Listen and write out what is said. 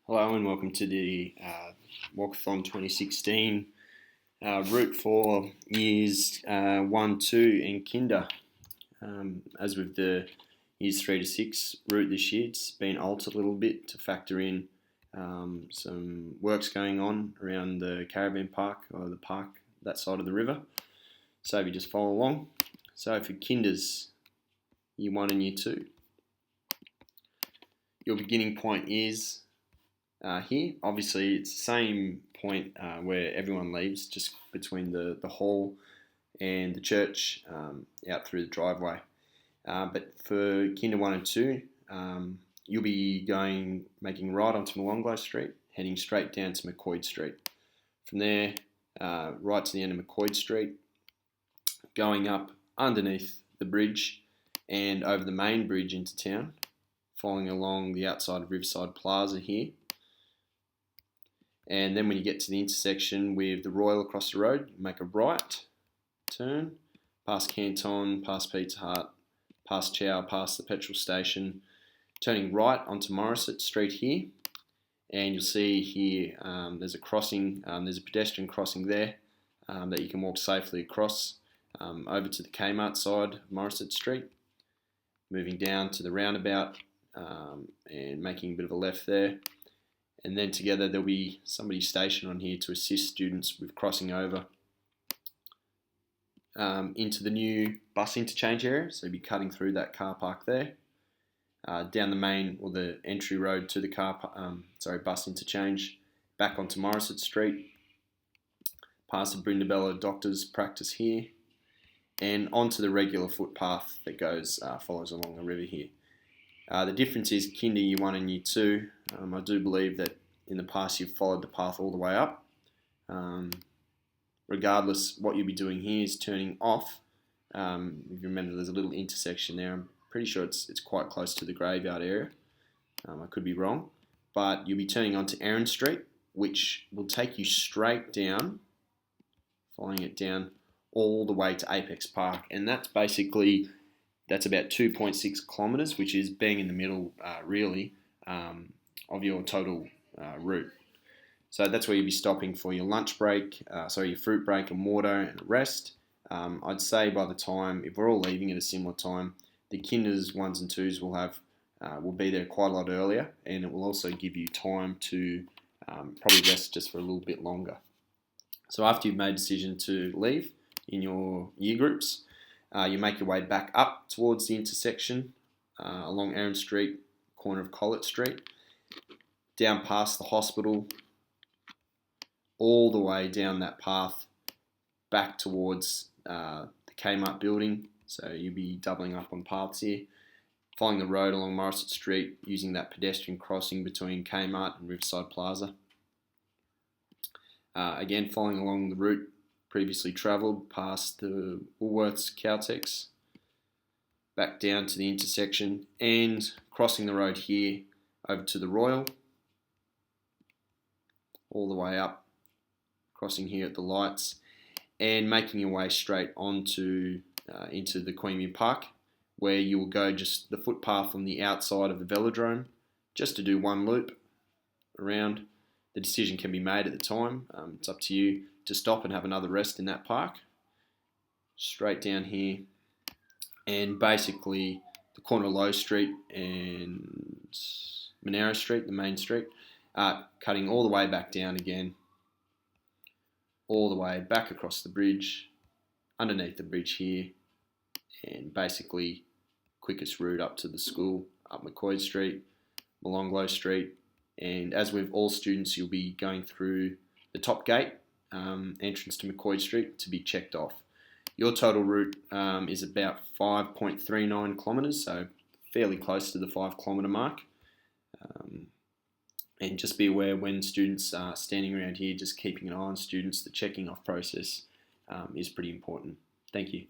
Hello and welcome to the Walkathon 2016 route for years 1, 2 and Kinder. As with the years 3 to 6 route this year, it's been altered a little bit to factor in some works going on around the caravan park or the park that side of the river. So if you just follow along. So for Kinders, year 1 and year 2, your beginning point is here. Obviously, it's the same point where everyone leaves, just between the hall and the church out through the driveway. But for Kinder 1 and 2, you'll be making right onto Malonglo Street, heading straight down to McCoy Street. From there, right to the end of McCoy Street, going up underneath the bridge and over the main bridge into town, following along the outside of Riverside Plaza here. And then when you get to the intersection with the Royal across the road, you make a right turn, past Canton, past Pizza Hut, past Chow, past the petrol station, turning right onto Morisset Street here. And you'll see here there's a crossing, there's a pedestrian crossing there that you can walk safely across over to the Kmart side of Morisset Street. Moving down to the roundabout and making a bit of a left there. And then together there'll be somebody stationed on here to assist students with crossing over into the new bus interchange area. So you'll be cutting through that car park there, down the main or the entry road to the bus interchange, back onto Morisset Street, past the Brindabella Doctors Practice here, and onto the regular footpath that follows along the river here. The difference is Kinder year 1 and year 2. I do believe that in the past you've followed the path all the way up. Regardless, what you'll be doing here is turning off. If you remember, there's a little intersection there. I'm pretty sure it's quite close to the graveyard area. I could be wrong. But you'll be turning onto Erin Street, which will take you straight down, following it down all the way to Apex Park. And that's about 2.6 kilometres, which is bang in the middle, really, of your total route. So that's where you'll be stopping for your lunch break, your fruit break and water and rest. I'd say by the time, if we're all leaving at a similar time, the Kinders 1s and 2s will be there quite a lot earlier, and it will also give you time to probably rest just for a little bit longer. So after you've made a decision to leave in your year groups, you make your way back up towards the intersection along Erin Street, corner of Collett Street, down past the hospital, all the way down that path back towards the Kmart building. So you'll be doubling up on paths here, following the road along Morisset Street, using that pedestrian crossing between Kmart and Riverside Plaza. Again, following along the route previously travelled past the Woolworths Caltex, back down to the intersection and crossing the road here over to the Royal, all the way up, crossing here at the lights and making your way straight onto into the Queanbeyan Park, where you will go just the footpath on the outside of the velodrome just to do one loop around. The decision can be made at the time. It's up to you to stop and have another rest in that park. Straight down here, and basically the corner of Low Street and Monaro Street, the main street, cutting all the way back down again, all the way back across the bridge, underneath the bridge here, and basically quickest route up to the school, up McCoy Street, Malonglo Street. And as with all students, you'll be going through the top gate, entrance to McCoy Street, to be checked off. Your total route is about 5.39 kilometres, so fairly close to the 5 kilometre mark. And just be aware when students are standing around here, just keeping an eye on students, the checking off process is pretty important. Thank you.